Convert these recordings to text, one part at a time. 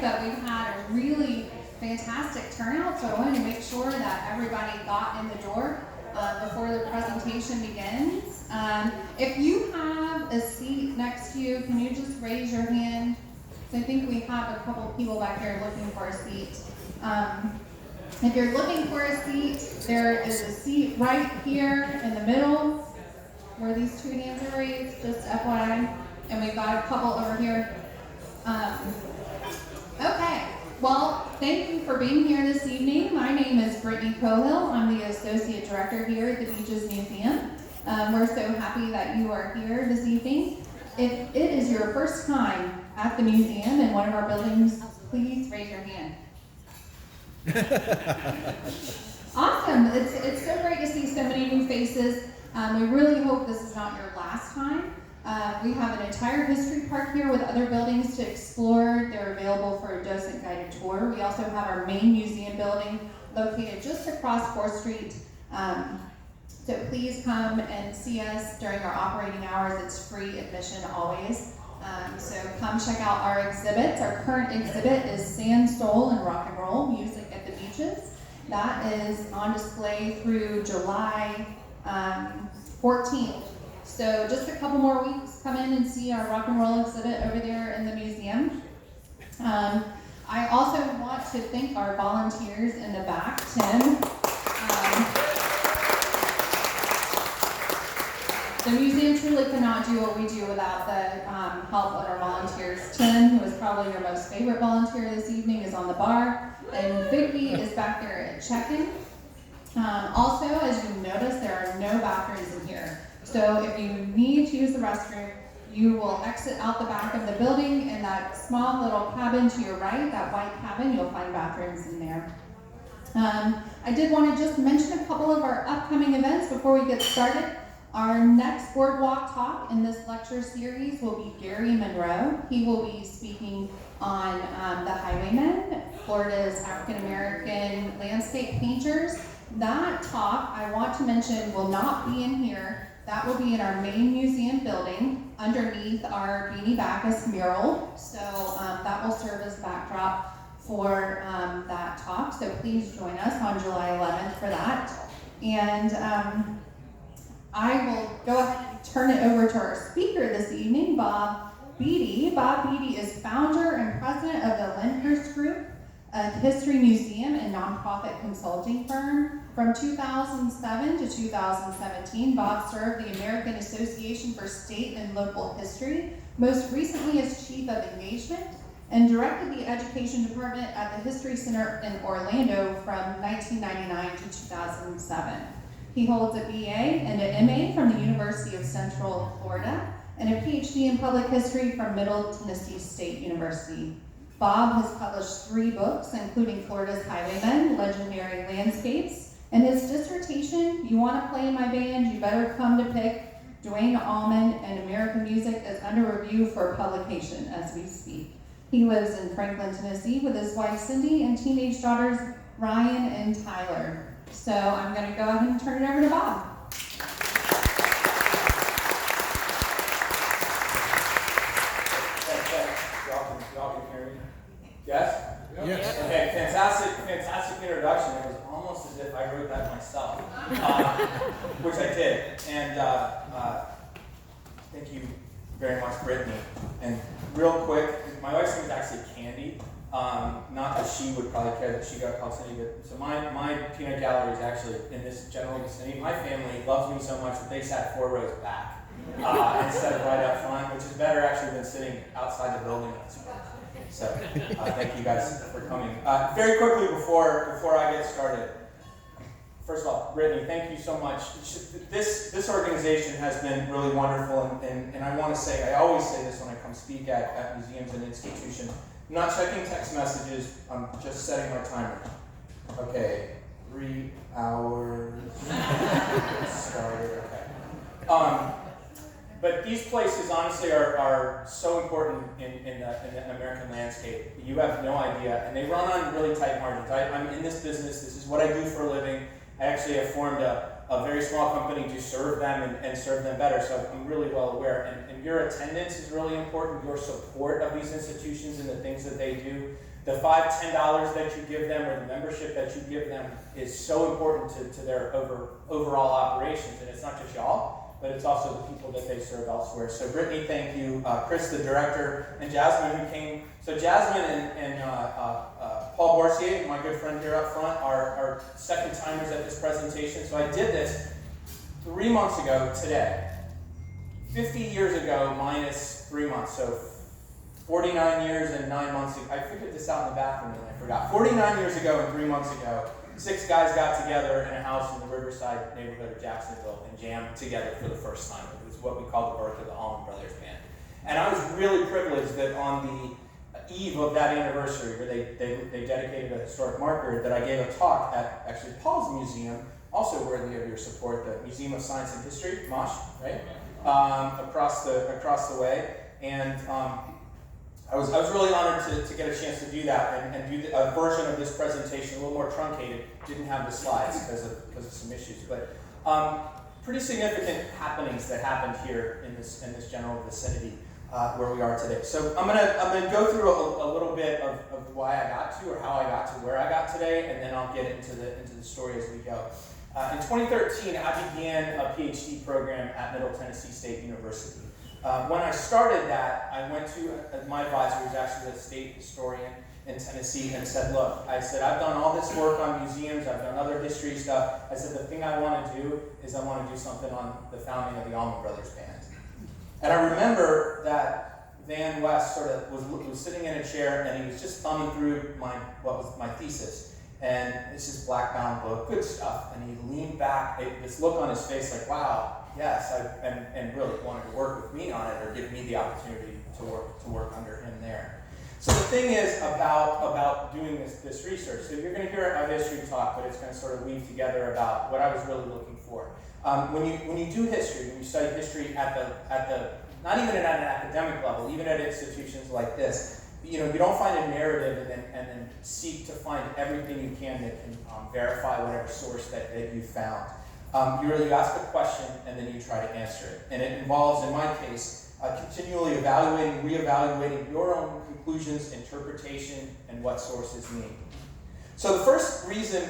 but we've had a really fantastic turnout, so I wanted to make sure that everybody got in the door before the presentation begins. If you have a seat next to you, can you just raise your hand? So I think we have a couple people back here looking for a seat. If you're looking for a seat, there is a seat right here in the middle where these two hands are raised, just FYI. And we've got a couple over here. Okay, well, thank you for being here this evening. My name is Brittany Cohill. I'm the Associate Director here at the Beaches Museum. We're so happy that you are here this evening. If it is your first time at the museum in one of our buildings, please raise your hand. Awesome, it's so great to see so many new faces. We really hope this is not your last time. We have an entire history park here with other buildings to explore. They're available for a docent guided tour. We also have our main museum building located just across 4th Street. So please come and see us during our operating hours. It's free admission always. So come check out our exhibits. Our current exhibit is Sand, Soul, and Rock and Roll Music at the Beaches. That is on display through July 14th. So just a couple more weeks, come in and see our rock and roll exhibit over there in the museum. I also want to thank our volunteers in the back, Tim. The museum truly cannot do what we do without the help of our volunteers. Tim, who is probably your most favorite volunteer this evening, is on the bar, and Vicky is back there at check-in. Also, as you notice, there are no bathrooms in here. So if you need to use the restroom, you will exit out the back of the building in that small little cabin to your right, that white cabin, you'll find bathrooms in there. I did want to just mention a couple of our upcoming events before we get started. Our next Boardwalk talk in this lecture series will be Gary Monroe. He will be speaking on the Highwaymen, Florida's African-American landscape painters. That talk, I want to mention, will not be in here. That will be in our main museum building underneath our Beanie Bacchus mural. So that will serve as backdrop for that talk. So please join us on July 11th for that. And I will go ahead and turn it over to our speaker this evening, Bob Beatty. Bob Beatty is founder and president of the Lyndhurst Group, a history museum and nonprofit consulting firm. From 2007 to 2017, Bob served the American Association for State and Local History, most recently as Chief of Engagement, and directed the Education Department at the History Center in Orlando from 1999 to 2007. He holds a BA and an MA from the University of Central Florida and a PhD in Public History from Middle Tennessee State University. Bob has published 3 books, including Florida's Highwaymen, Legendary Landscapes, and his dissertation, You Want to Play in My Band, You Better Come to Pick, Duane Allman and American Music, is under review for publication as we speak. He lives in Franklin, Tennessee with his wife Cindy and teenage daughters Ryan and Tyler. So I'm going to go ahead and turn it over to Bob. Y'all can hear me? Yes? Yes. Okay, fantastic introduction. It was almost as if I wrote that myself, which I did. And thank you very much, Brittany. And real quick, my wife's name is actually Candy. Not that she would probably care that she got called Cindy, but so my peanut gallery is actually in this general vicinity. My family loves me so much that they sat 4 rows back instead of right up front, which is better actually than sitting outside the building. So thank you guys for coming. Very quickly before I get started, first of all, Brittany, thank you so much. This organization has been really wonderful, and I want to say, I always say this when I come speak at museums and institutions. I'm not checking text messages, I'm just setting my timer. Okay, 3 hours started, okay. But these places honestly are so important in the American landscape. You have no idea, and they run on really tight margins. I'm in this business, this is what I do for a living. I actually have formed a very small company to serve them and serve them better, so I'm really well aware. And your attendance is really important, your support of these institutions and the things that they do. The $5, $10 that you give them or the membership that you give them is so important to their overall operations. And it's not just y'all, but it's also the people that they serve elsewhere. So Brittany, thank you. Chris, the director, and Jasmine, who came. So Jasmine and Paul Borsier, my good friend here up front, are second timers at this presentation. So I did this 3 months ago today. 50 years ago minus 3 months. So 49 years and 9 months ago. I figured this out in the bathroom and I forgot. 49 years ago and 3 months ago, 6 guys got together in a house in the Riverside neighborhood of Jacksonville and jammed together for the first time. It was what we call the birth of the Allman Brothers Band. And I was really privileged that on the eve of that anniversary, where they dedicated a historic marker, that I gave a talk at actually Paul's museum, also worthy of your support, the Museum of Science and History, MOSH, right? Across the way. And I was really honored to get a chance to do that and do a version of this presentation, a little more truncated. Didn't have the slides because of some issues, but pretty significant happenings that happened here in this general vicinity where we are today. So I'm gonna go through a little bit of why I got to, or how I got to where I got today, and then I'll get into the story as we go. In 2013, I began a PhD program at Middle Tennessee State University. When I started that, I went to my advisor, who's actually a state historian in Tennessee, and said, look, I said, I've done all this work on museums, I've done other history stuff. I said, the thing I want to do is I want to do something on the founding of the Allman Brothers Band. And I remember that Van West sort of was sitting in a chair, and he was just thumbing through what was my thesis. And it's this black-bound book, good stuff. And he leaned back, this look on his face like, wow, yes, and really wanted to work with me on it, or give me the opportunity to work under him there. So the thing is about doing this research. So you're going to hear a history talk, but it's going to sort of weave together about what I was really looking for. When you do history, when you study history at the not even at an academic level, even at institutions like this, you don't find a narrative and then seek to find everything you can that can verify whatever source that you found. You ask a question and then you try to answer it. And it involves, in my case, continually evaluating, reevaluating your own conclusions, interpretation, and what sources mean. So the first reason,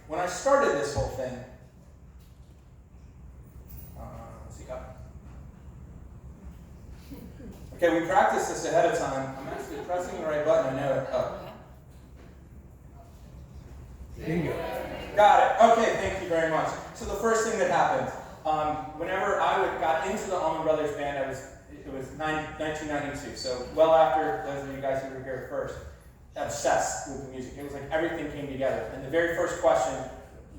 when I started this whole thing, okay, we practiced this ahead of time. I'm actually pressing the right button. I know it. Oh. Bingo. Got it. Okay, thank you very much. So the first thing that happened, whenever I got into the Allman Brothers Band, it was 1992. So well after those of you guys who were here first, obsessed with the music. It was like everything came together. And the very first question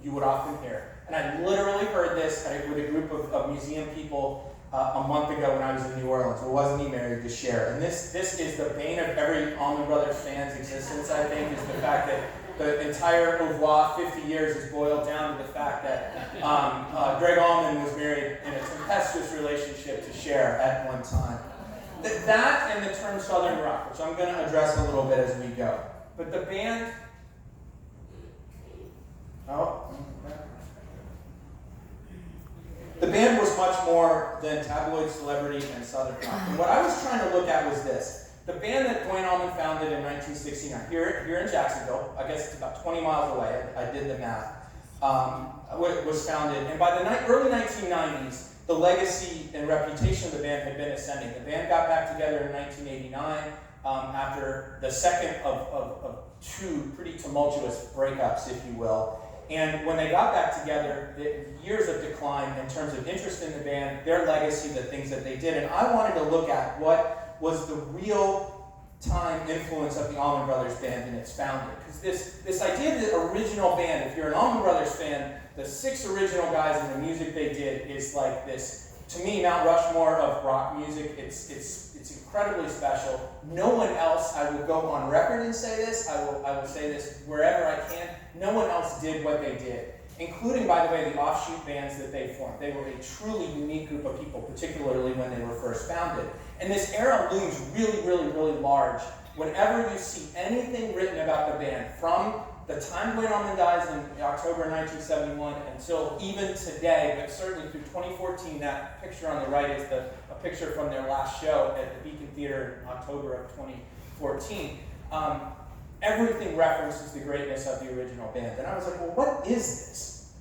you would often hear, and I literally heard this with a group of museum people a month ago when I was in New Orleans. It wasn't me married to share. And this is the bane of every Allman Brothers fan's existence, I think, is the fact that the entire oeuvre, 50 years, is boiled down to the fact that Greg Allman was married in a tempestuous relationship to Cher at one time. That and the term Southern rock, which I'm going to address a little bit as we go. But the band... The band was much more than tabloid celebrity and Southern rock. And what I was trying to look at was this. The band that Duane Allman founded in 1969, here in Jacksonville, I guess it's about 20 miles away, I did the math, was founded. And by the early 1990s, the legacy and reputation of the band had been ascending. The band got back together in 1989 after the second of two pretty tumultuous breakups, if you will. And when they got back together, years of decline in terms of interest in the band, their legacy, the things that they did. And I wanted to look at what was the real-time influence of the Allman Brothers Band in its founding. Because this idea of the original band, if you're an Allman Brothers fan, the 6 original guys and the music they did is like this, to me, Mount Rushmore of rock music. It's incredibly special. No one else, I will go on record and say this, I will say this wherever I can, no one else did what they did, including, by the way, the offshoot bands that they formed. They were a truly unique group of people, particularly when they were first founded. And this era looms really, really, really large whenever you see anything written about the band, from the time Duane Allman dies in October 1971 until even today, but certainly through 2014, that picture on the right is a picture from their last show at the Beacon Theater in October of 2014. Everything references the greatness of the original band. And I was like, well, what is this?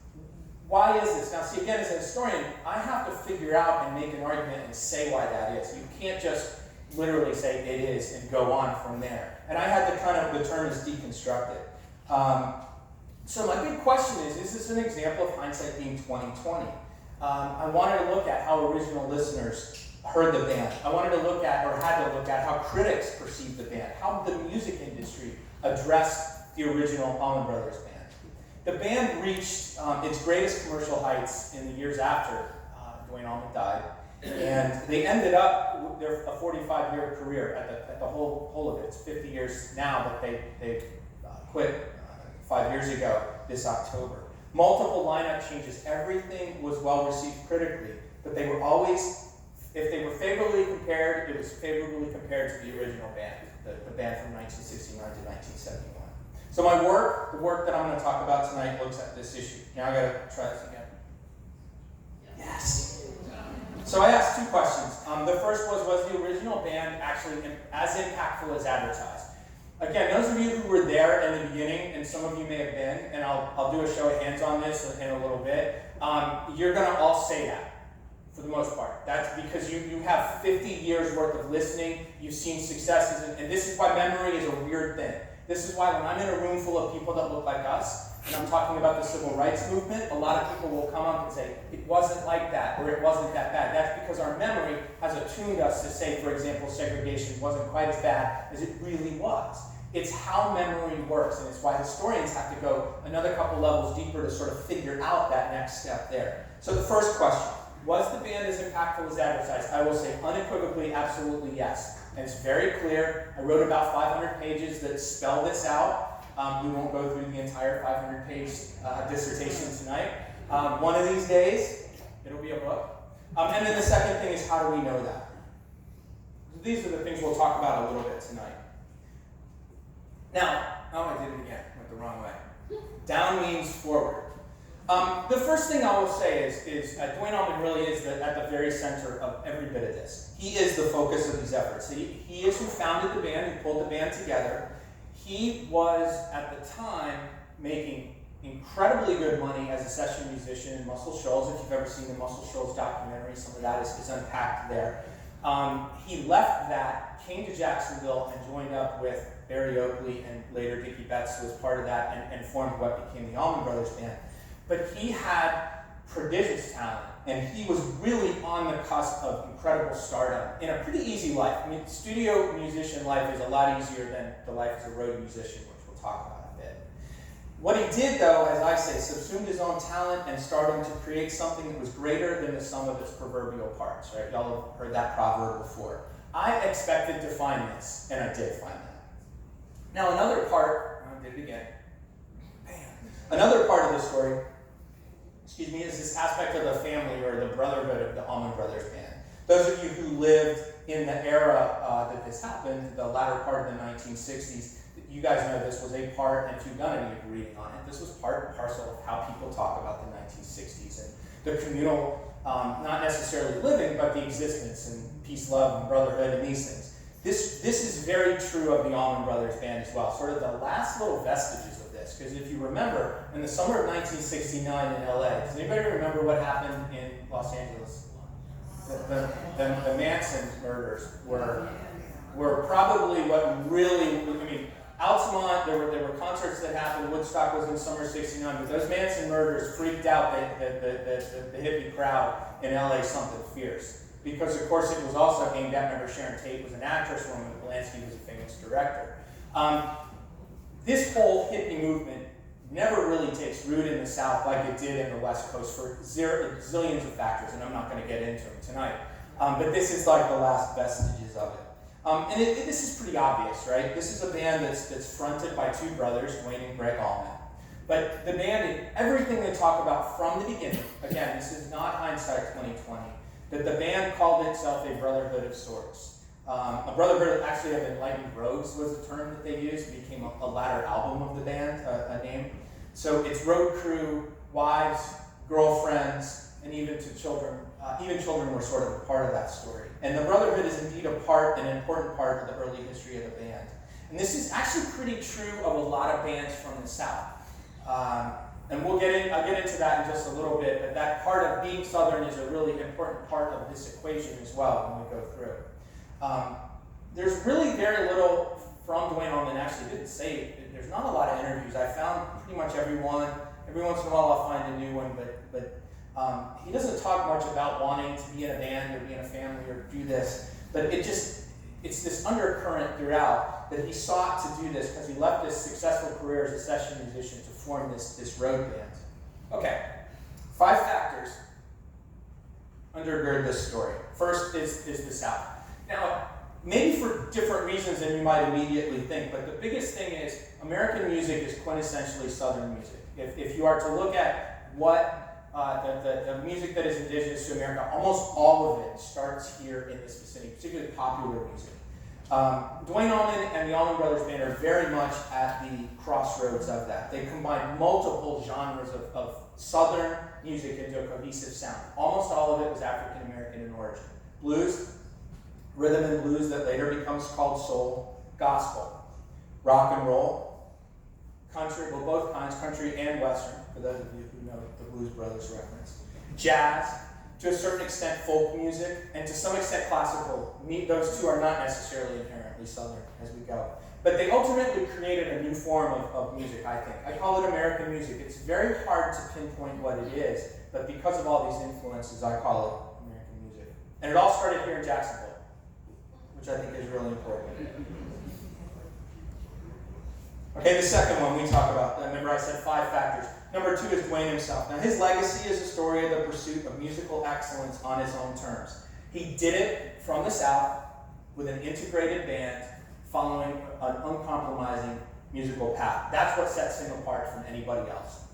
Why is this? Now, see, again, as a historian, I have to figure out and make an argument and say why that is. You can't just literally say it is and go on from there. And I had to kind of, the term is deconstruct it. So my big question is this an example of hindsight being 20/20? I wanted to look at how original listeners heard the band. I wanted to look at, or had to look at, how critics perceived the band, how the music industry addressed the original Allman Brothers Band. The band reached its greatest commercial heights in the years after Duane Allman died, and they ended up with a 45-year career at the whole of it. It's 50 years now, but they quit 5 years ago this October. Multiple lineup changes. Everything was well received critically, but they were always, if they were favorably compared, it was favorably compared to the original band, the band from 1969 to 1971. So my work, the work that I'm going to talk about tonight, looks at this issue. Now I got to try this again. Yes. So I asked two questions. The first was the original band actually as impactful as advertised? Again, those of you who were there in the beginning, and some of you may have been, and I'll do a show of hands on this in a little bit, you're going to all say that. For the most part. That's because you have 50 years worth of listening, you've seen successes, and this is why memory is a weird thing. This is why when I'm in a room full of people that look like us, and I'm talking about the civil rights movement, a lot of people will come up and say, it wasn't like that, or it wasn't that bad. That's because our memory has attuned us to say, for example, segregation wasn't quite as bad as it really was. It's how memory works, and it's why historians have to go another couple levels deeper to sort of figure out that next step there. So the first question, was the band as impactful as advertised? I will say unequivocally, absolutely yes. And it's very clear. I wrote about 500 pages that spell this out. We won't go through the entire 500-page dissertation tonight. One of these days, it'll be a book. And then the second thing is, how do we know that? These are the things we'll talk about a little bit tonight. Now, oh, I did it again. Went the wrong way. Down means forward. The first thing I will say is Duane Allman really is at the very center of every bit of this. He is the focus of these efforts. He is who founded the band, who pulled the band together. He was, at the time, making incredibly good money as a session musician in Muscle Shoals. If you've ever seen the Muscle Shoals documentary, some of that is unpacked there. He left that, came to Jacksonville, and joined up with Barry Oakley and later Dickie Betts, who was part of that, and formed what became the Allman Brothers Band. But he had prodigious talent, and he was really on the cusp of incredible stardom in a pretty easy life. I mean, studio musician life is a lot easier than the life as a road musician, which we'll talk about a bit. What he did, though, as I say, subsumed his own talent and started to create something that was greater than the sum of its proverbial parts, right? Y'all have heard that proverb before. I expected to find this, and I did find that. Now, another part, I did it again. Bam. Another part of the story, is this aspect of the family or the brotherhood of the Allman Brothers Band. Those of you who lived in the era that this happened, the latter part of the 1960s, you guys know this was a part, and if you've done any reading on it, this was part and parcel of how people talk about the 1960s and the communal, not necessarily living, but the existence and peace, love, and brotherhood and these things. This is very true of the Allman Brothers Band as well, sort of the last little vestiges of this, because if you remember, in the summer of 1969 in LA, does anybody remember what happened in Los Angeles? The Manson murders were probably what really, I mean, Altamont, there were concerts that happened, Woodstock was in summer of 69, but those Manson murders freaked out the hippie crowd in LA something fierce. Because, of course, it was also aimed at, remember, Sharon Tate was an actress, Roman Polanski was a famous director. This whole hippie movement never really takes root in the South like it did in the West Coast for zillions of factors, and I'm not going to get into them tonight. But this is like the last vestiges of it. And this is pretty obvious, right? This is a band that's fronted by two brothers, Duane and Greg Allman. But the band, everything they talk about from the beginning, again, this is not hindsight 2020, that the band called itself a brotherhood of sorts. A Brotherhood actually of Enlightened Rogues was a term that they used. It became a latter album of the band, a name. So it's road crew, wives, girlfriends, and even to children. Even children were sort of a part of that story. And the Brotherhood is indeed an important part of the early history of the band. And this is actually pretty true of a lot of bands from the South. And I'll get into that in just a little bit, but that part of being Southern is a really important part of this equation as well when we go through. There's really very little from Duane Allman. Actually didn't say it. There's not a lot of interviews. I found pretty much everyone. Every once in a while I'll find a new one, but he doesn't talk much about wanting to be in a band or be in a family or do this, but it's this undercurrent throughout that he sought to do this because he left this successful career as a session musician to form this road band. Okay, 5 factors undergird this story. First is the South. Now, maybe for different reasons than you might immediately think, but the biggest thing is American music is quintessentially Southern music. If you are to look at what the music that is indigenous to America, almost all of it starts here in this vicinity, particularly popular music. Duane Allman and the Allman Brothers Band are very much at the crossroads of that. They combine multiple genres of Southern music into a cohesive sound. Almost all of it was African American in origin. Blues, rhythm and blues that later becomes called soul, gospel, rock and roll, country, well, both kinds, country and Western, for those of you who know the Blues Brothers reference, jazz, to a certain extent folk music, and to some extent classical. Those two are not necessarily inherently Southern as we go. But they ultimately created a new form of music, I think. I call it American music. It's very hard to pinpoint what it is, but because of all these influences, I call it American music. And it all started here in Jacksonville, which I think is really important. Okay, the second one we talk about. Remember I said 5 factors. Number 2 is Duane himself. Now his legacy is a story of the pursuit of musical excellence on his own terms. He did it from the South with an integrated band following an uncompromising musical path. That's what sets him apart from anybody else.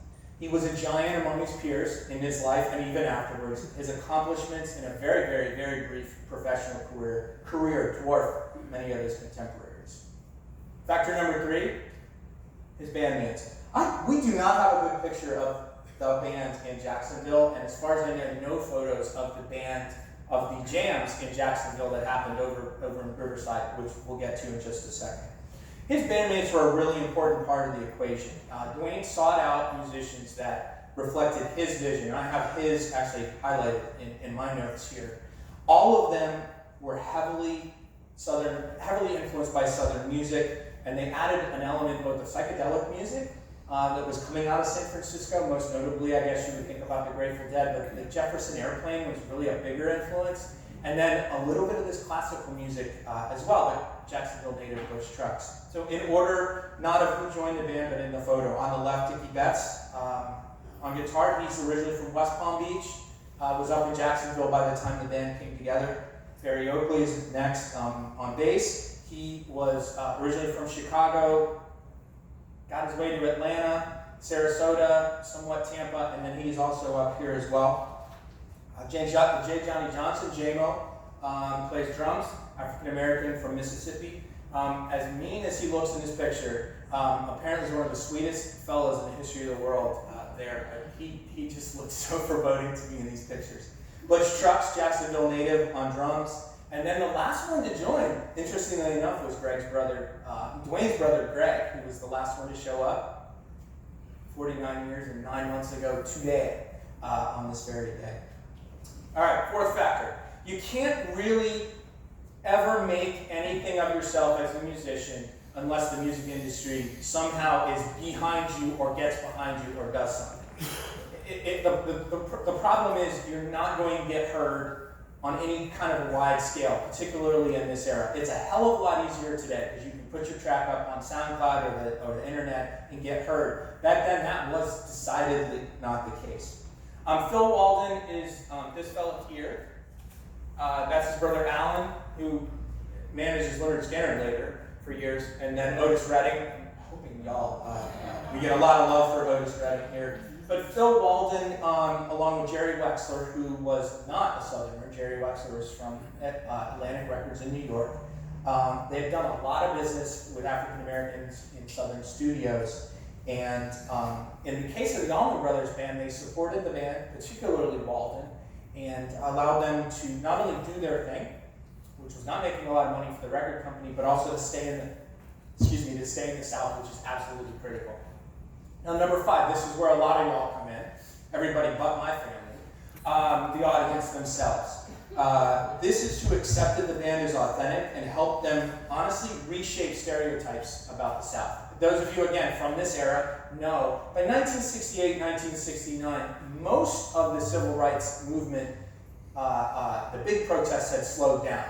He was a giant among his peers in his life and even afterwards. His accomplishments in a very, very, very brief professional career dwarf many of his contemporaries. Factor number 3, his bandmates. We do not have a good picture of the band in Jacksonville, and as far as I know, no photos of the band, of the jams in Jacksonville that happened over in Riverside, which we'll get to in just a second. His bandmates were a really important part of the equation. Duane sought out musicians that reflected his vision, and I have his actually highlighted in my notes here. All of them were heavily influenced by Southern music, and they added an element both of psychedelic music that was coming out of San Francisco. Most notably, I guess you would think about the Grateful Dead, but the Jefferson Airplane was really a bigger influence. And then a little bit of this classical music as well, like Jacksonville native Bush Trucks. So in order, not of who joined the band, but in the photo. On the left, Dickie Betts on guitar. He's originally from West Palm Beach, was up in Jacksonville by the time the band came together. Barry Oakley is next on bass. He was originally from Chicago, got his way to Atlanta, Sarasota, somewhat Tampa, and then he's also up here as well. J. Johnny Johnson, J-Mo, plays drums, African-American from Mississippi. As mean as he looks in this picture, apparently he's one of the sweetest fellows in the history of the world there. He just looks so foreboding to me in these pictures. Butch Trucks, Jacksonville native on drums. And then the last one to join, interestingly enough, was Duane's brother Greg, who was the last one to show up 49 years and 9 months ago today, on this very day. All right, 4th factor. You can't really ever make anything of yourself as a musician unless the music industry somehow is behind you or gets behind you or does something. The problem is you're not going to get heard on any kind of wide scale, particularly in this era. It's a hell of a lot easier today because you can put your track up on SoundCloud or the internet and get heard. Back then, that was decidedly not the case. Phil Walden is this fellow here. That's his brother Alan, who manages Leonard Skinner later for years, and then Otis Redding. I'm hoping y'all, we get a lot of love for Otis Redding here. But Phil Walden, along with Jerry Wexler, who was not a Southerner. Jerry Wexler was from Atlantic Records in New York. They have done a lot of business with African Americans in Southern studios. And in the case of the Allman Brothers Band, they supported the band, particularly Walden, and allowed them to not only do their thing, which was not making a lot of money for the record company, but also to stay in the South, which is absolutely critical. Now, number 5, this is where a lot of y'all come in, everybody but my family, the audience themselves. This is who accepted the band as authentic and helped them honestly reshape stereotypes about the South. Those of you, again, from this era know, by 1968, 1969, most of the civil rights movement, the big protests had slowed down.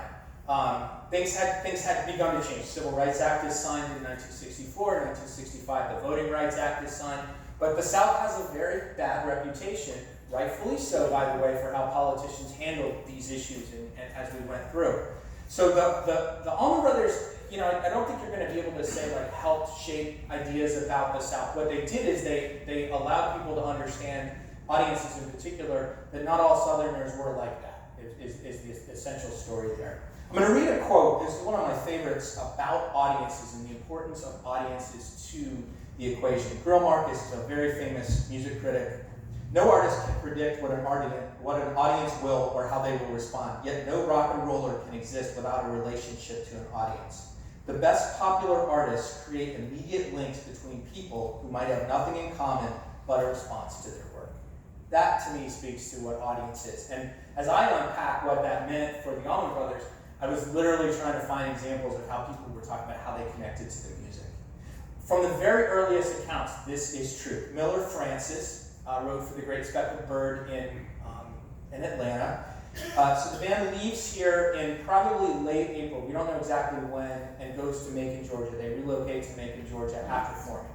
Things had begun to change. Civil Rights Act is signed in 1964, 1965, the Voting Rights Act is signed, but the South has a very bad reputation, rightfully so, by the way, for how politicians handled these issues and as we went through. So the Allman Brothers, I don't think you're going to be able to say helped shape ideas about the South. What they did is they allowed people to understand, audiences in particular, that not all Southerners were like that, is the essential story there. I'm going to read a quote. This is one of my favorites about audiences and the importance of audiences to the equation. Grill Marcus is a very famous music critic. No artist can predict what an audience will or how they will respond, yet no rock and roller can exist without a relationship to an audience. The best popular artists create immediate links between people who might have nothing in common but a response to their work. That, to me, speaks to what audience is. And as I unpack what that meant for the Allman Brothers, I was literally trying to find examples of how people were talking about how they connected to the music. From the very earliest accounts, this is true. Miller Francis wrote for the Great Speckled Bird in Atlanta. So the band leaves here in probably late April, we don't know exactly when, and goes to Macon, Georgia. They relocate to Macon, Georgia after forming.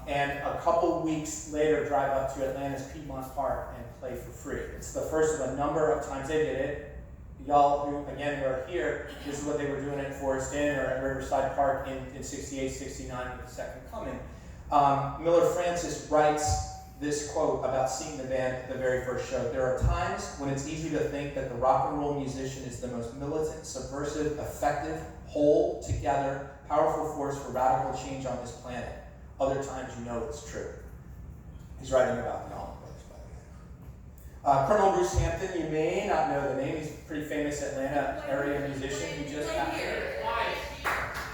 And a couple weeks later drive up to Atlanta's Piedmont Park and play for free. It's the first of a number of times they did it. Y'all who, again, who are here, this is what they were doing at Forest Inn or at Riverside Park in 68, 69 with the Second Coming. Miller Francis writes this quote about seeing the band at the very first show. There are times when it's easy to think that the rock and roll musician is the most militant, subversive, effective, whole, together, powerful force for radical change on this planet. Other times you know it's true. He's writing about the Allman Brothers, by the way. Colonel Bruce Hampton, you may not know the name. He's a pretty famous Atlanta area musician who just got here.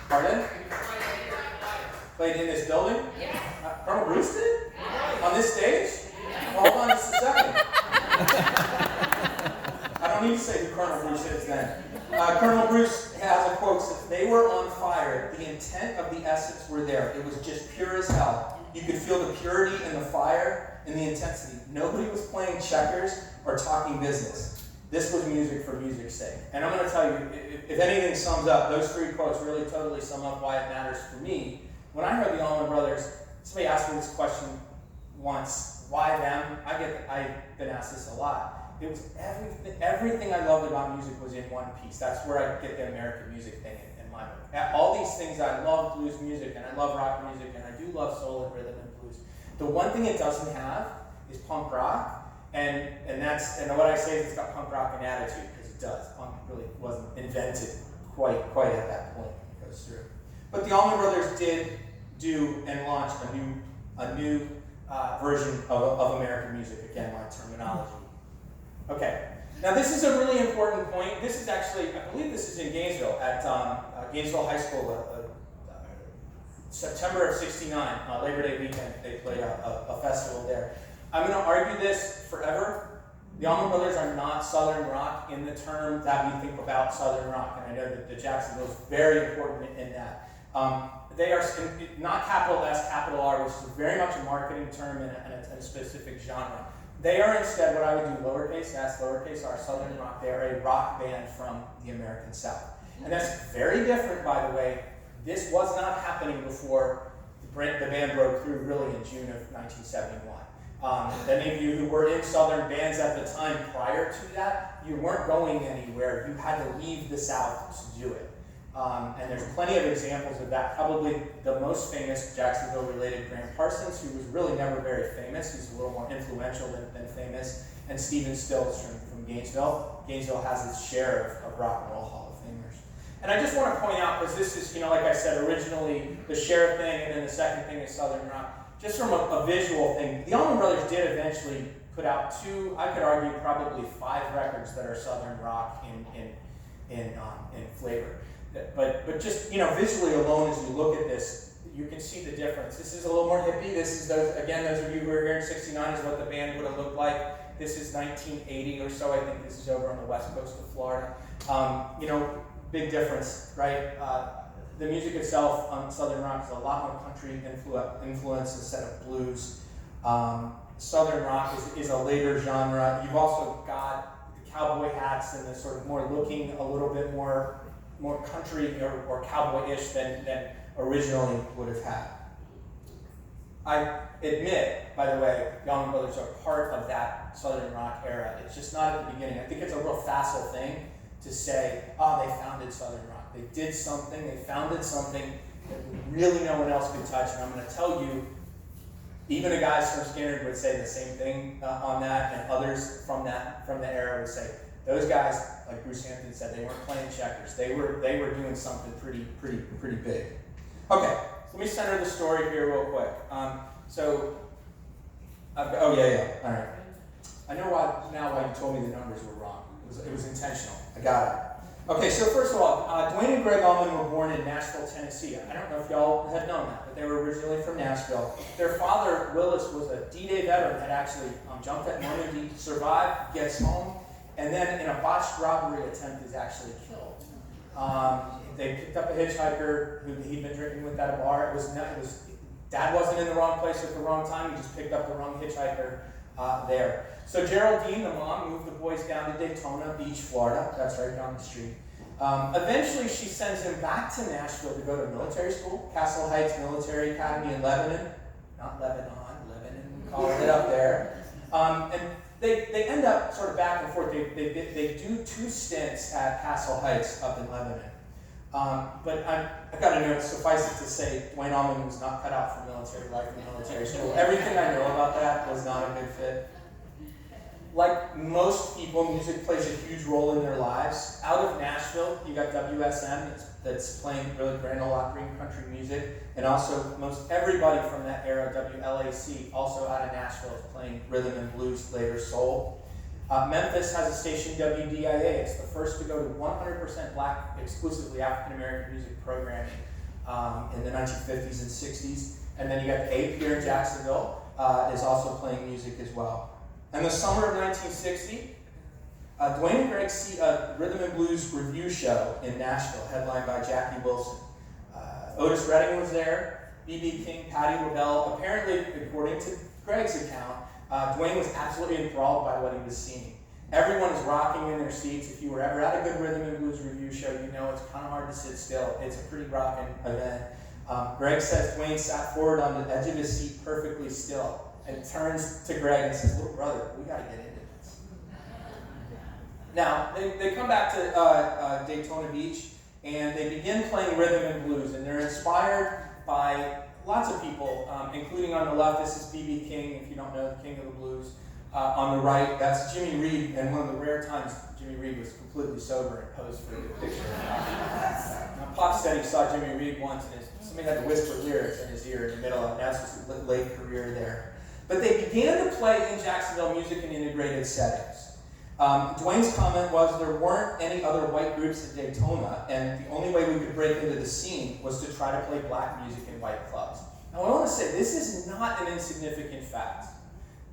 Pardon? Played in this building? Yeah. Colonel Bruce did? Yeah. On this stage? Well, hold on just a second. I don't need to say who Colonel Bruce is then. Colonel Bruce has a quote, says, "They were on fire. The intent of the essence were there. It was just pure as hell. You could feel the purity in the fire and the intensity. Nobody was playing checkers or talking business. This was music for music's sake." And I'm going to tell you, if anything sums up, those 3 quotes really totally sum up why it matters for me. When I heard the Allman Brothers, somebody asked me this question once, why them? I've been asked this a lot. It was everything I loved about music was in one piece. That's where I get the American music thing in my book. All these things, I love blues music, and I love rock music, and I do love soul and rhythm and blues. The one thing it doesn't have is punk rock, and what I say is it's got punk rock and attitude, because it does. Punk really wasn't invented quite at that point when it goes through. But the Allman Brothers did do and launch a new version of American music. Again, my terminology. Okay, now this is a really important point. This is actually, I believe this is in Gainesville, at Gainesville High School, September of '69, Labor Day weekend, they played a festival there. I'm going to argue this forever. The Allman Brothers are not Southern rock in the term that we think about Southern rock, and I know that the Jacksonville is very important in that. They are not capital S, capital R, which is very much a marketing term and a specific genre. They are instead what I would do lowercase s, lowercase r, Southern rock. They are a rock band from the American South. And that's very different, by the way. This was not happening before the band broke through really in June of 1971. Any of you who were in Southern bands at the time prior to that, you weren't going anywhere. You had to leave the South to do it. And there's plenty of examples of that. Probably the most famous Jacksonville-related, Graham Parsons, who was really never very famous. He's a little more influential than famous. And Stephen Stills from Gainesville. Gainesville has its share of rock and roll Hall of Famers. And I just want to point out, because this is, like I said, originally the sheriff thing, and then the second thing is Southern rock. Just from a visual thing, the Allman Brothers did eventually put out 2, I could argue probably 5 records that are Southern rock in flavor. But just, visually alone, as you look at this, you can see the difference. This is a little more hippie. This is, those of you who were here in '69 is what the band would have looked like. This is 1980 or so. I think this is over on the west coast of Florida. Big difference, right? The music itself on Southern rock is a lot more country influence instead of blues. Southern rock is a later genre. You've also got the cowboy hats and the sort of more looking a little bit more country or cowboy-ish than originally would have had. I admit, by the way, the Allman Brothers are part of that Southern rock era. It's just not at the beginning. I think it's a real facile thing to say, they founded Southern rock. They did something, they founded something that really no one else could touch. And I'm going to tell you, even a guy from Skinner would say the same thing on that, and others from the era would say, those guys, like Bruce Hampton said, they weren't playing checkers. They were doing something pretty big. Okay, so let me center the story here real quick. All right. I know why you told me the numbers were wrong. It was intentional. I got it. Okay, so first of all, Duane and Greg Allman were born in Nashville, Tennessee. I don't know if y'all had known that, but they were originally from Nashville. Their father, Willis, was a D-Day veteran, had actually jumped at Normandy, survived, gets home, and then in a botched robbery attempt is actually killed. They picked up a hitchhiker who he'd been drinking with at a bar. Dad wasn't in the wrong place at the wrong time. He just picked up the wrong hitchhiker there. So Geraldine, the mom, moved the boys down to Daytona Beach, Florida. That's right down the street. Eventually, she sends him back to Nashville to go to military school, Castle Heights Military Academy in Lebanon. Not Lebanon, Lebanon, we call it up there. And they end up sort of back and forth. They do 2 stints at Castle Heights up in Lebanon. But I got to know, suffice it to say, Duane Allman was not cut out for military life and military school. Everything I know about that was not a good fit. Like most people, music plays a huge role in their lives. Out of Nashville, you got WSM that's playing really grand old lot green country music, and also most everybody from that era, WLAC, also out of Nashville, is playing rhythm and blues, later soul. Memphis has a station, WDIA. It's the first to go to 100% black, exclusively African-American music programming in the 1950s and 60s. And then you got the Ape here in Jacksonville, is also playing music as well. In the summer of 1960, Duane and Greg see a rhythm and blues review show in Nashville, headlined by Jackie Wilson. Otis Redding was there, B.B. King, Patti LaBelle. Apparently, according to Greg's account, Duane was absolutely enthralled by what he was seeing. Everyone is rocking in their seats. If you were ever at a good rhythm and blues review show, you know it's kind of hard to sit still. It's a pretty rocking event. Greg says Duane sat forward on the edge of his seat perfectly still and turns to Greg and says, "Little brother, we got to get into this." Now, they come back to Daytona Beach, and they begin playing rhythm and blues, and they're inspired by lots of people, including on the left, this is B.B. King, if you don't know, the king of the blues. On the right, that's Jimmy Reed, and one of the rare times Jimmy Reed was completely sober and posed for a good picture. Now, Pop said he saw Jimmy Reed once, and somebody had to whisper lyrics in his ear in the middle, and that's his late career there. But they began to play in Jacksonville music in integrated settings. Duane's comment was there weren't any other white groups at Daytona, and the only way we could break into the scene was to try to play black music in white clubs. Now, I want to say this is not an insignificant fact.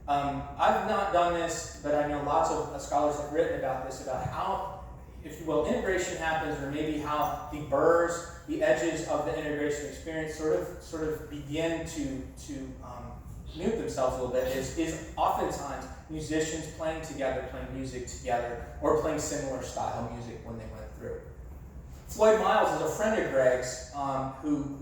I've not done this, but I know lots of scholars have written about this, about how, if you will, integration happens, or maybe how the burrs, the edges of the integration experience sort of begin to mute themselves a little bit, is oftentimes musicians playing together, playing music together, or playing similar style music when they went through. Floyd Miles is a friend of Greg's who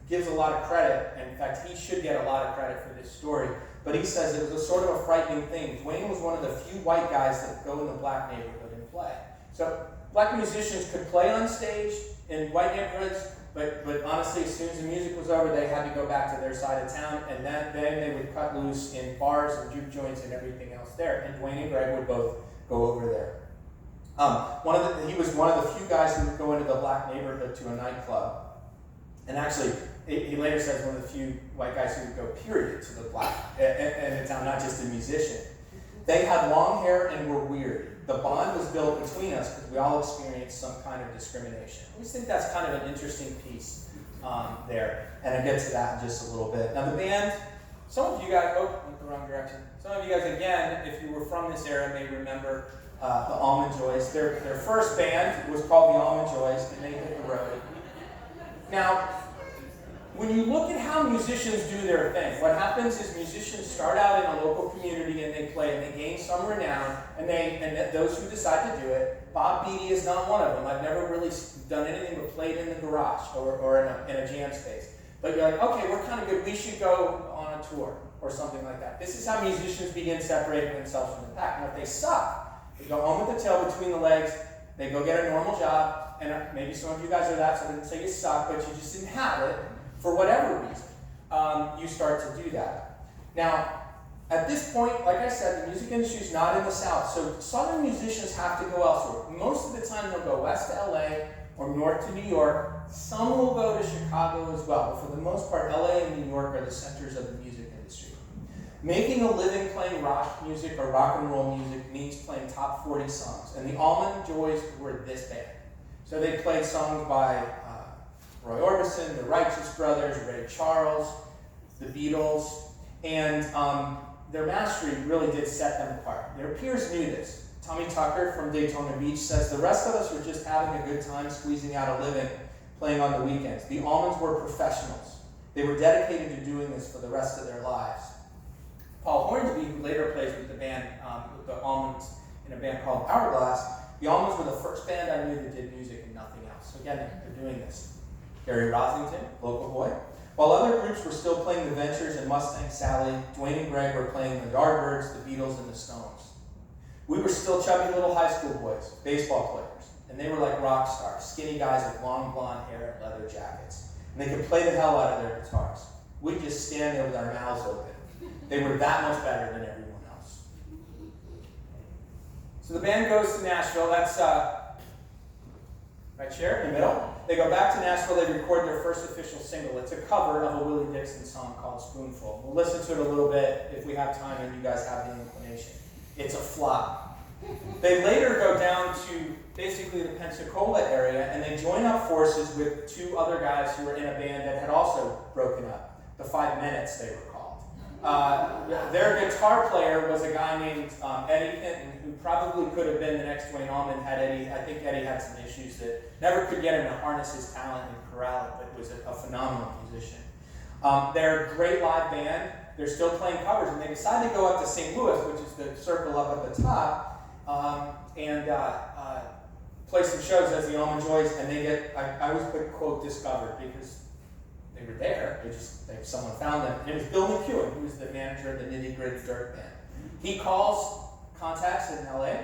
gives a lot of credit, and in fact he should get a lot of credit for this story, but he says it was a sort of a frightening thing. Duane was one of the few white guys that go in the black neighborhood and play. So black musicians could play on stage in white neighborhoods, but honestly, as soon as the music was over, they had to go back to their side of town, and then they would cut loose in bars and juke joints and everything else there. And Duane and Greg would both go over there. He was one of the few guys who would go into the black neighborhood to a nightclub. And actually, he later says one of the few white guys who would go, period, to the black in a town, not just a musician. They had long hair and were weird. The bond was built between us because we all experienced some kind of discrimination. I just think that's kind of an interesting piece there. And I'll get to that in just a little bit. Now the band, some of you guys, went the wrong direction. Some of you guys, again, if you were from this era, may remember the Allman Joys. Their first band was called the Allman Joys, and they hit the road. Now, when you look at how musicians do their thing, what happens is musicians start out in a local community and they play and they gain some renown, and those who decide to do it. Bob Beatty is not one of them. I've never really done anything but played in the garage or in a jam space. But you're like, okay, we're kind of good. We should go on a tour or something like that. This is how musicians begin separating themselves from the pack. Now, if they suck, they go home with the tail between the legs. They go get a normal job, and maybe some of you guys are that, so I didn't say you suck, but you just didn't have it. For whatever reason, you start to do that. Now, at this point, like I said, the music industry is not in the South, so Southern musicians have to go elsewhere. Most of the time, they'll go west to LA or north to New York. Some will go to Chicago as well, but for the most part, LA and New York are the centers of the music industry. Making a living playing rock music or rock and roll music means playing top 40 songs, and the Allman Joys were this band. So they played songs by Roy Orbison, the Righteous Brothers, Ray Charles, the Beatles, and their mastery really did set them apart. Their peers knew this. Tommy Tucker from Daytona Beach says, the rest of us were just having a good time squeezing out a living, playing on the weekends. The Allmans were professionals. They were dedicated to doing this for the rest of their lives. Paul Hornsby, who later plays with the band, with the Allmans in a band called Hourglass, the Allmans were the first band I knew that did music and nothing else. So again, they're doing this. Gary Rossington, local boy. While other groups were still playing the Ventures and Mustang Sally, Duane and Greg were playing the Yardbirds, the Beatles, and the Stones. We were still chubby little high school boys, baseball players, and they were like rock stars, skinny guys with long blonde hair and leather jackets. And they could play the hell out of their guitars. We'd just stand there with our mouths open. They were that much better than everyone else. So the band goes to Nashville. That's right here in the middle. They go back to Nashville, they record their first official single. It's a cover of a Willie Dixon song called Spoonful. We'll listen to it a little bit if we have time and you guys have the inclination. It's a flop. They later go down to basically the Pensacola area and they join up forces with two other guys who were in a band that had also broken up. The 5 Minutes, they were called. Their guitar player was a guy named Eddie Hinton, who probably could have been the next Duane Allman had Eddie. I think Eddie had some issues that never could get him to harness his talent and corral it, but was a phenomenal musician. They're a great live band. They're still playing covers, and they decide to go up to St. Louis, which is the circle up at the top, and play some shows as the Allman Joys, and they get, I always put, quote, discovered, because they were there. Someone found them. And it was Bill McEwen, who was the manager of the Nitty Gritty Dirt Band. He calls contacts in LA,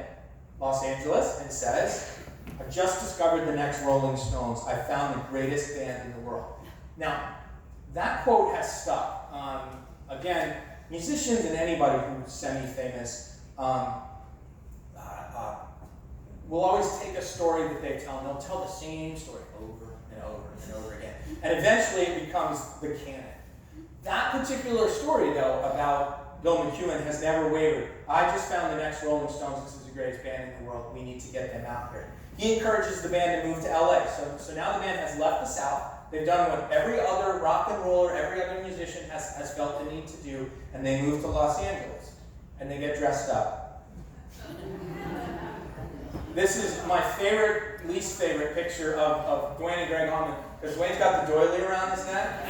Los Angeles, and says, I just discovered the next Rolling Stones. I found the greatest band in the world. Now, that quote has stuck. Again, musicians and anybody who's semi-famous will always take a story that they tell, and they'll tell the same story over and over and over again. And eventually it becomes the canon. That particular story, though, about Bill McEwen has never wavered. I just found the next Rolling Stones. This is the greatest band in the world. We need to get them out here. He encourages the band to move to LA. So now the band has left the South. They've done what every other rock and roller, every other musician has felt the need to do, and they move to Los Angeles. And they get dressed up. This is my least favorite picture of Duane and Greg Allman, because Duane's got the doily around his neck.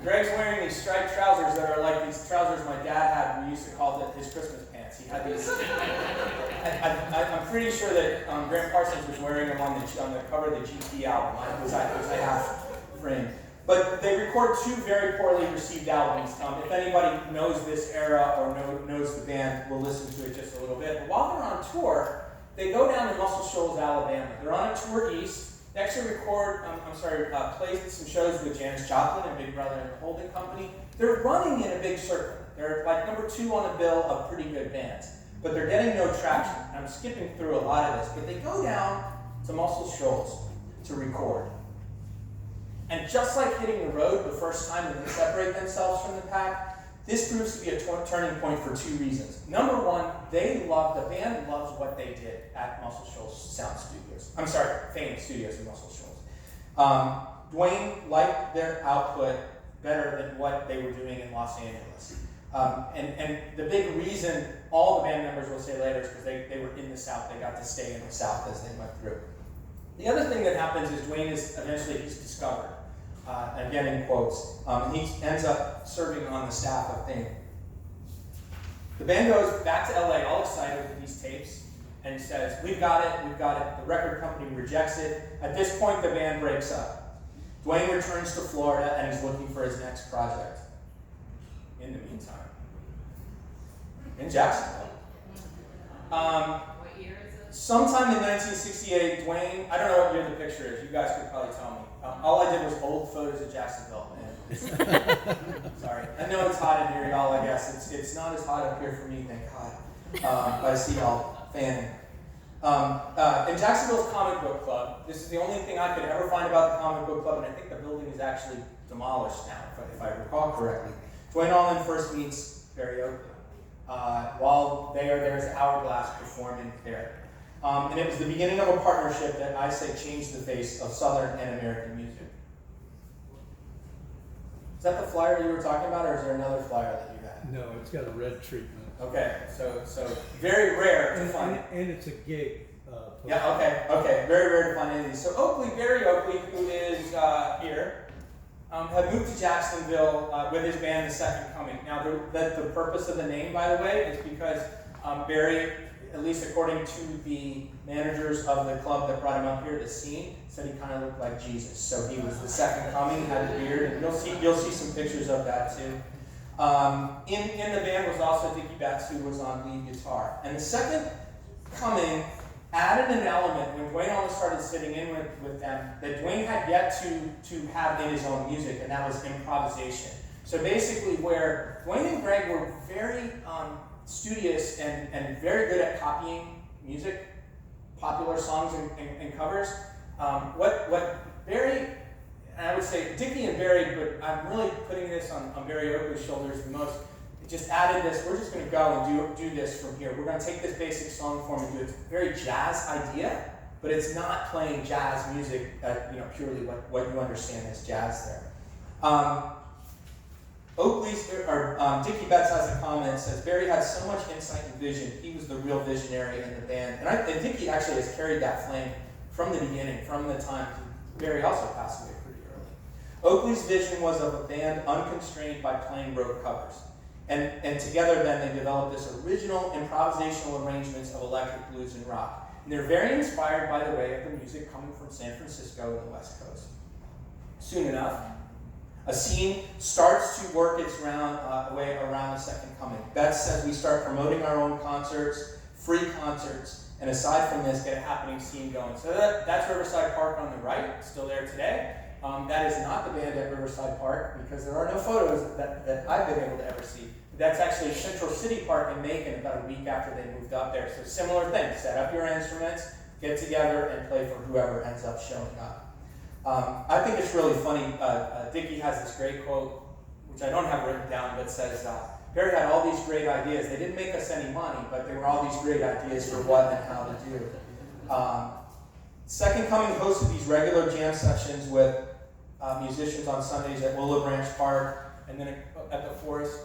Greg's wearing these striped trousers that are like these trousers my dad had. We used to call his Christmas pants. He had these. I'm pretty sure that Graham Parsons was wearing them on the cover of the GT album. I was half framed. But they record 2 very poorly received albums. If anybody knows this era or knows the band, we'll listen to it just a little bit. But while they're on tour, they go down to Muscle Shoals, Alabama. They're on a tour east. They actually plays some shows with Janis Joplin and Big Brother and the Holding Company. They're running in a big circle. They're like number 2 on the bill of pretty good bands. but they're getting no traction. And I'm skipping through a lot of this, but they go down to Muscle Shoals to record. And just like hitting the road the first time that they separate themselves from the pack, this proves to be a turning point for two reasons. Number one, the band loves what they did at Muscle Shoals Fame Studios in Muscle Shoals. Duane liked their output better than what they were doing in Los Angeles. And the big reason all the band members will say later is because they were in the South. They got to stay in the South as they went through. The other thing that happens is Duane is eventually discovered. Again in quotes. He ends up serving on the staff of Fame. The band goes back to LA all excited with these tapes and says, we've got it. The record company rejects it. At this point, the band breaks up. Duane returns to Florida and is looking for his next project. In the meantime, in Jacksonville. What year is it? Sometime in 1968, Duane, I don't know what year the picture is. You guys could probably tell me. All I did was old photos of Jacksonville. Sorry. I know it's hot in here, y'all, I guess. It's not as hot up here for me, thank God. But I see y'all fanning. In Jacksonville's Comic Book Club, this is the only thing I could ever find about the Comic Book Club, and I think the building is actually demolished now, if I recall correctly. Duane Allman first meets Barry Oakley. While they are there, there's Hourglass performing there. And it was the beginning of a partnership that I say changed the face of Southern and American music. Is that the flyer you were talking about, or is there another flyer that you had? No, it's got a red treatment. Okay, so very rare to find. And it's a gig. Yeah, okay, very rare to find any of these. So Barry Oakley, who is here, had moved to Jacksonville with his band, The Second Coming. Now, the purpose of the name, by the way, is because Barry, at least according to the managers of the club that brought him up here, the scene, said he kind of looked like Jesus. So he was the second coming, had a beard, and you'll see some pictures of that too. In the band was also Dickie Betts, who was on lead guitar. And the second coming added an element when Duane Allman started sitting in with them that Duane had yet to have in his own music, and that was improvisation. So basically where Duane and Greg were very studious and very good at copying music, popular songs and covers. What Barry, and I would say Dickie and Barry, but I'm really putting this on Barry Oakley's shoulders the most, it just added this, we're just going to go and do this from here. We're going to take this basic song form and do it. It's a very jazz idea, but it's not playing jazz music, purely what you understand as jazz there. Dickie Betts has a comment, says, Barry had so much insight and vision. He was the real visionary in the band. And Dickie actually has carried that flame from the beginning, from the time Barry also passed away pretty early. Oakley's vision was of a band unconstrained by playing rote covers. And together then they developed this original improvisational arrangements of electric blues and rock. And they're very inspired, by the way, of the music coming from San Francisco and the West Coast. Soon enough, a scene starts to work its way around the Second Coming. Betts says we start promoting our own concerts, free concerts, and aside from this, get a happening scene going. So that's Riverside Park on the right, still there today. That is not the band at Riverside Park because there are no photos that I've been able to ever see. That's actually Central City Park in Macon about a week after they moved up there. So similar thing, set up your instruments, get together, and play for whoever ends up showing up. I think it's really funny. Dickie has this great quote, which I don't have written down, but says, Barry had all these great ideas. They didn't make us any money, but they were all these great ideas for what and how to do. Second Coming hosted these regular jam sessions with musicians on Sundays at Willow Branch Park, and then at the Forest